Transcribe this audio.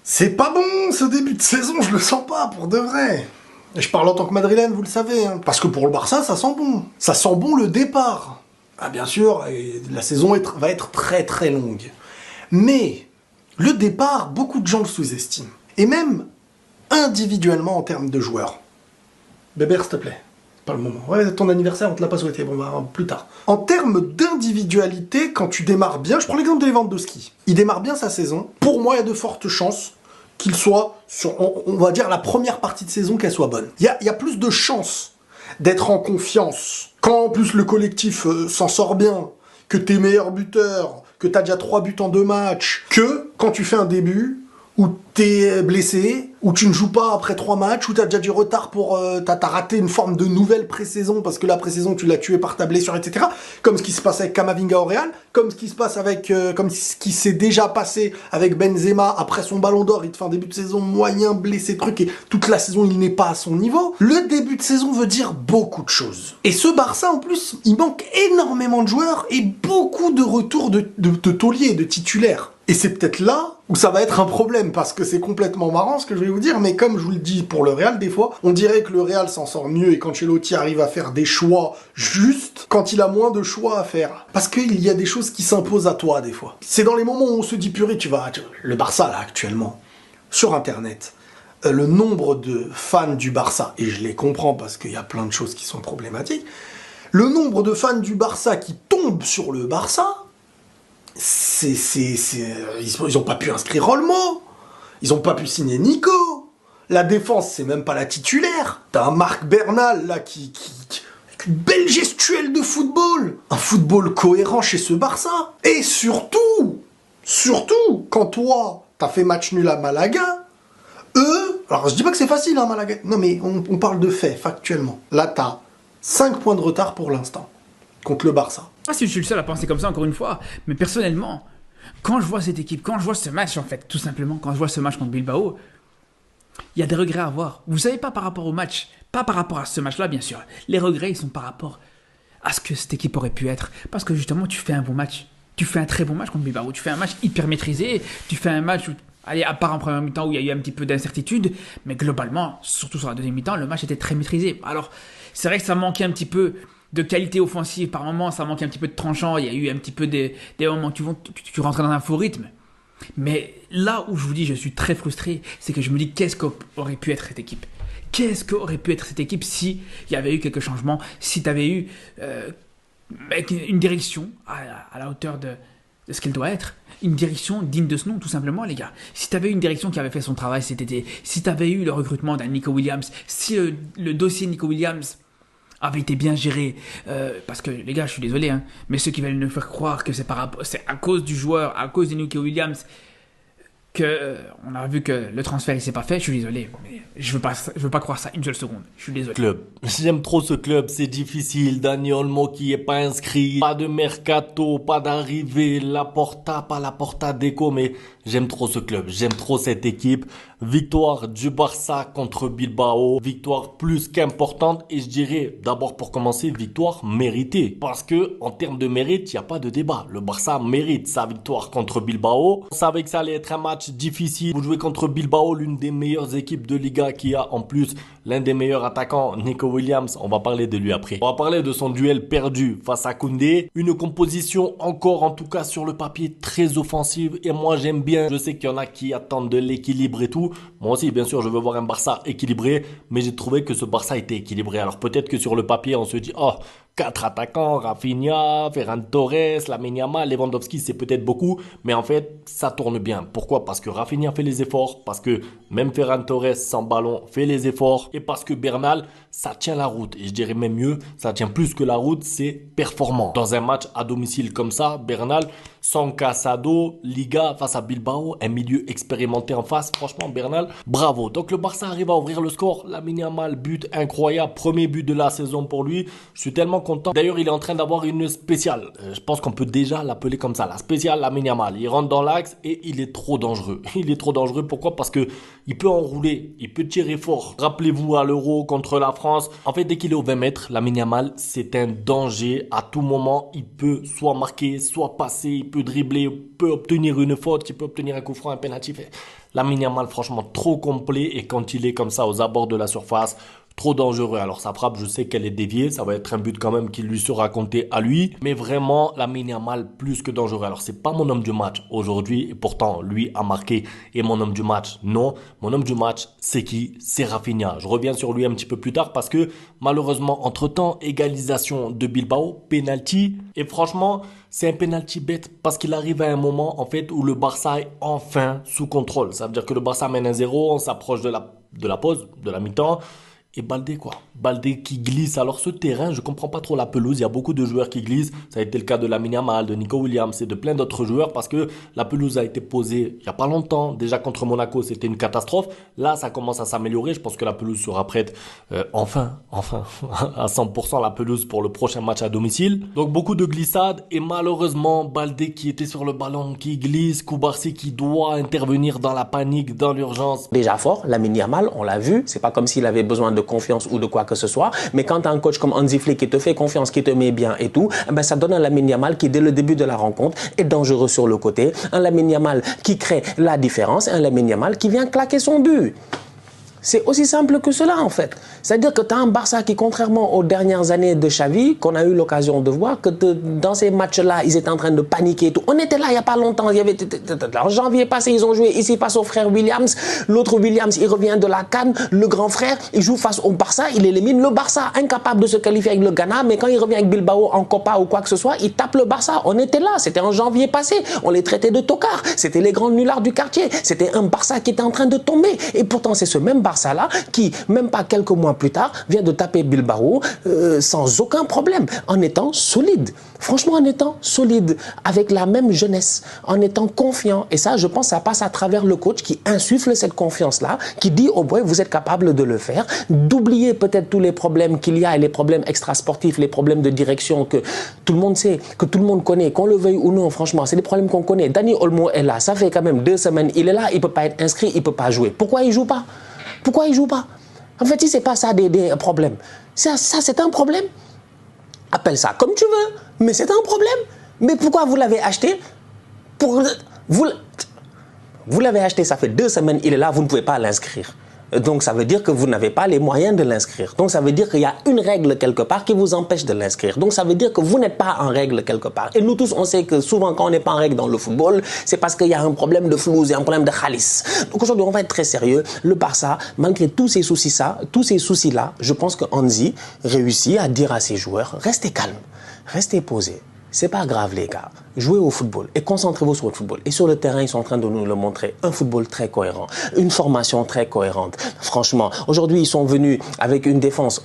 C'est pas bon ce début de saison, je le sens pas pour de vrai. Et je parle en tant que madrilène, vous le savez, hein. Parce que pour le Barça, ça sent bon. Ça sent bon le départ. Ah bien sûr, la saison va être très très longue. Mais le départ, beaucoup de gens le sous-estiment. Et même individuellement en termes de joueurs. Bébert, s'il te plaît. Pas le moment. Ouais, ton anniversaire, on te l'a pas souhaité. Bon, bah, plus tard. En termes d'individualité, quand tu démarres bien, je prends l'exemple de Lewandowski. Il démarre bien sa saison. Pour moi, il y a de fortes chances qu'il soit sur, on va dire, la première partie de saison, qu'elle soit bonne. Il y a plus de chances d'être en confiance. Quand en plus le collectif s'en sort bien, que t'es meilleur buteur, que t'as déjà 3 buts en 2 matchs, que quand tu fais un début où t'es blessé, où tu ne joues pas après 3 matchs, où t'as déjà du retard pour... t'as raté une forme de nouvelle pré-saison, parce que la pré-saison, tu l'as tué par ta blessure, etc. Comme ce qui se passe avec Camavinga au Real, comme ce qui se passe avec... comme ce qui s'est déjà passé avec Benzema après son ballon d'or, il te fait un début de saison moyen, blessé, truc, et toute la saison, il n'est pas à son niveau. Le début de saison veut dire beaucoup de choses. Et ce Barça, en plus, il manque énormément de joueurs et beaucoup de retours de tauliers, de titulaires. Et c'est peut-être là où ça va être un problème, parce que c'est complètement marrant ce que je vais vous dire, mais comme je vous le dis pour le Real, des fois, on dirait que le Real s'en sort mieux et qu'Ancelotti arrive à faire des choix justes quand il a moins de choix à faire. Parce qu'il y a des choses qui s'imposent à toi, des fois. C'est dans les moments où on se dit, purée, le Barça, là, actuellement, sur Internet, le nombre de fans du Barça, et je les comprends parce qu'il y a plein de choses qui sont problématiques, le nombre de fans du Barça qui tombent sur le Barça, ils ont pas pu inscrire Olmo, ils ont pas pu signer Nico, la défense c'est même pas la titulaire, t'as un Marc Bernal là qui avec une belle gestuelle de football, un football cohérent chez ce Barça, et surtout, quand toi t'as fait match nul à Malaga, eux, alors je dis pas que c'est facile hein Malaga, non mais on parle de faits, factuellement, là t'as 5 points de retard pour l'instant, contre le Barça. Ah, si je suis le seul à penser comme ça, encore une fois, mais personnellement, quand je vois cette équipe, quand je vois ce match, en fait, tout simplement, quand je vois ce match contre Bilbao, il y a des regrets à avoir. Vous savez, pas par rapport au match, pas par rapport à ce match-là, bien sûr. Les regrets, ils sont par rapport à ce que cette équipe aurait pu être. Parce que justement, tu fais un bon match. Tu fais un très bon match contre Bilbao. Tu fais un match hyper maîtrisé. Tu fais un match où, allez, à part en première mi-temps où il y a eu un petit peu d'incertitude, mais globalement, surtout sur la deuxième mi-temps, le match était très maîtrisé. Alors, c'est vrai que ça manquait un petit peu de qualité offensive par moments, ça manquait un petit peu de tranchant, il y a eu un petit peu des moments où tu rentrais dans un faux rythme. Mais là où je vous dis je suis très frustré, c'est que je me dis qu'est-ce qu'aurait pu être cette équipe. Qu'est-ce qu'aurait pu être cette équipe si il y avait eu quelques changements, si tu avais eu une direction à la hauteur de ce qu'elle doit être. Une direction digne de ce nom, tout simplement, les gars. Si tu avais une direction qui avait fait son travail cet été, si tu avais eu le recrutement d'un Nico Williams, si le dossier Nico Williams avait été bien géré, parce que les gars, je suis désolé, hein, mais ceux qui veulent nous faire croire que c'est à cause du joueur, à cause de Nico Williams, que on a vu que le transfert il s'est pas fait, je suis désolé, mais je veux pas croire ça une seule seconde. Je suis désolé. Club. J'aime trop ce club, c'est difficile. Dani Olmo qui est pas inscrit, pas de mercato, pas d'arrivée, pas la Porta Deco, mais j'aime trop ce club, j'aime trop cette équipe. Victoire du Barça contre Bilbao, victoire plus qu'importante et je dirais d'abord pour commencer victoire méritée parce que en termes de mérite, il y a pas de débat. Le Barça mérite sa victoire contre Bilbao. On savait que ça allait être un match difficile. Vous jouez contre Bilbao, l'une des meilleures équipes de Liga qui a en plus l'un des meilleurs attaquants, Nico Williams. On va parler de lui après. On va parler de son duel perdu face à Koundé. Une composition encore, en tout cas sur le papier, très offensive. Et moi, j'aime bien. Je sais qu'il y en a qui attendent de l'équilibre et tout. Moi aussi, bien sûr, je veux voir un Barça équilibré. Mais j'ai trouvé que ce Barça était équilibré. Alors peut-être que sur le papier, on se dit, oh, 4 attaquants, Rafinha, Ferran Torres, Lamine Yamal, Lewandowski, c'est peut-être beaucoup, mais en fait, ça tourne bien. Pourquoi? Parce que Rafinha fait les efforts, parce que même Ferran Torres sans ballon fait les efforts, et parce que Bernal, ça tient la route. Et je dirais même mieux, ça tient plus que la route, c'est performant. Dans un match à domicile comme ça, Bernal, sans Casado, Liga face à Bilbao, un milieu expérimenté en face, franchement, Bernal, bravo. Donc le Barça arrive à ouvrir le score, Lamine Yamal, but incroyable, premier but de la saison pour lui. Je suis tellement content. D'ailleurs, il est en train d'avoir une spéciale. Je pense qu'on peut déjà l'appeler comme ça, la spéciale Lamine Yamal. Il rentre dans l'axe et il est trop dangereux. Il est trop dangereux. Pourquoi? Parce que il peut enrouler, il peut tirer fort. Rappelez-vous à l'Euro contre la France. En fait, dès qu'il est au 20 mètres, Lamine Yamal, c'est un danger. À tout moment, il peut soit marquer, soit passer, il peut dribbler, il peut obtenir une faute, il peut obtenir un coup franc, un penalty. Lamine Yamal, franchement, trop complet. Et quand il est comme ça aux abords de la surface, trop dangereux. Alors sa frappe, je sais qu'elle est déviée, ça va être un but quand même qui lui sera compté à lui, mais vraiment Lamine Yamal plus que dangereux. Alors c'est pas mon homme du match aujourd'hui, et pourtant lui a marqué, et mon homme du match, non. Mon homme du match, c'est qui? C'est Rafinha. Je reviens sur lui un petit peu plus tard parce que malheureusement, entre-temps, égalisation de Bilbao, penalty, et franchement, c'est un penalty bête parce qu'il arrive à un moment en fait où le Barça est enfin sous contrôle. Ça veut dire que le Barça mène 1-0, on s'approche de la pause, de la mi-temps. Et Baldé quoi. Baldé qui glisse. Alors ce terrain, je comprends pas trop la pelouse. Il y a beaucoup de joueurs qui glissent. Ça a été le cas de Lamine Yamal, de Nico Williams et de plein d'autres joueurs parce que la pelouse a été posée il y a pas longtemps. Déjà contre Monaco, c'était une catastrophe. Là, ça commence à s'améliorer. Je pense que la pelouse sera prête enfin à 100% la pelouse pour le prochain match à domicile. Donc beaucoup de glissades et malheureusement Baldé qui était sur le ballon, qui glisse, Koubarsi qui doit intervenir dans la panique, dans l'urgence. Déjà fort, Lamine Yamal, on l'a vu. C'est pas comme s'il avait besoin de confiance ou de quoi que ce soit, mais quand tu as un coach comme Hansi Flick qui te fait confiance, qui te met bien et tout, ben ça donne un Lamine Yamal qui dès le début de la rencontre est dangereux sur le côté, un Lamine Yamal qui crée la différence, un Lamine Yamal qui vient claquer son but. C'est aussi simple que cela en fait. C'est-à-dire que tu as un Barça qui, contrairement aux dernières années de Xavi, qu'on a eu l'occasion de voir, que dans ces matchs-là, ils étaient en train de paniquer et tout. On était là il n'y a pas longtemps. En janvier passé, ils ont joué ici face au frère Williams. L'autre Williams, il revient de la CAN. Le grand frère, il joue face au Barça. Il élimine le Barça, incapable de se qualifier avec le Ghana. Mais quand il revient avec Bilbao en Copa ou quoi que ce soit, il tape le Barça. On était là. C'était en janvier passé. On les traitait de tocards. C'était les grands nullards du quartier. C'était un Barça qui était en train de tomber. Et pourtant, c'est ce même Barça-là qui, même pas quelques mois plus tard, vient de taper Bilbao sans aucun problème, en étant solide. Franchement, en étant solide, avec la même jeunesse, en étant confiant. Et ça, je pense, ça passe à travers le coach qui insuffle cette confiance-là, qui dit au boy, vous êtes capable de le faire, d'oublier peut-être tous les problèmes qu'il y a et les problèmes extrasportifs, les problèmes de direction que tout le monde sait, que tout le monde connaît, qu'on le veuille ou non, franchement, c'est des problèmes qu'on connaît. Dani Olmo est là, ça fait quand même 2 semaines, il est là, il ne peut pas être inscrit, il ne peut pas jouer. Pourquoi il ne joue pas? Pourquoi il ne joue pas? En fait, si ce n'est pas ça des problèmes, ça c'est un problème. Appelle ça comme tu veux, mais c'est un problème. Mais pourquoi vous l'avez acheté? Vous l'avez acheté, ça fait 2 semaines, il est là, vous ne pouvez pas l'inscrire. Donc ça veut dire que vous n'avez pas les moyens de l'inscrire. Donc ça veut dire qu'il y a une règle quelque part qui vous empêche de l'inscrire. Donc ça veut dire que vous n'êtes pas en règle quelque part. Et nous tous, on sait que souvent quand on n'est pas en règle dans le football, c'est parce qu'il y a un problème de flouze et un problème de khalis. Donc aujourd'hui, on va être très sérieux. Le Barça, malgré tous ces soucis-là, je pense que Hansi réussit à dire à ses joueurs, restez calmes, restez posés. C'est pas grave les gars, jouez au football et concentrez-vous sur le football. Et sur le terrain, ils sont en train de nous le montrer. Un football très cohérent, une formation très cohérente. Franchement, aujourd'hui, ils sont venus avec une défense.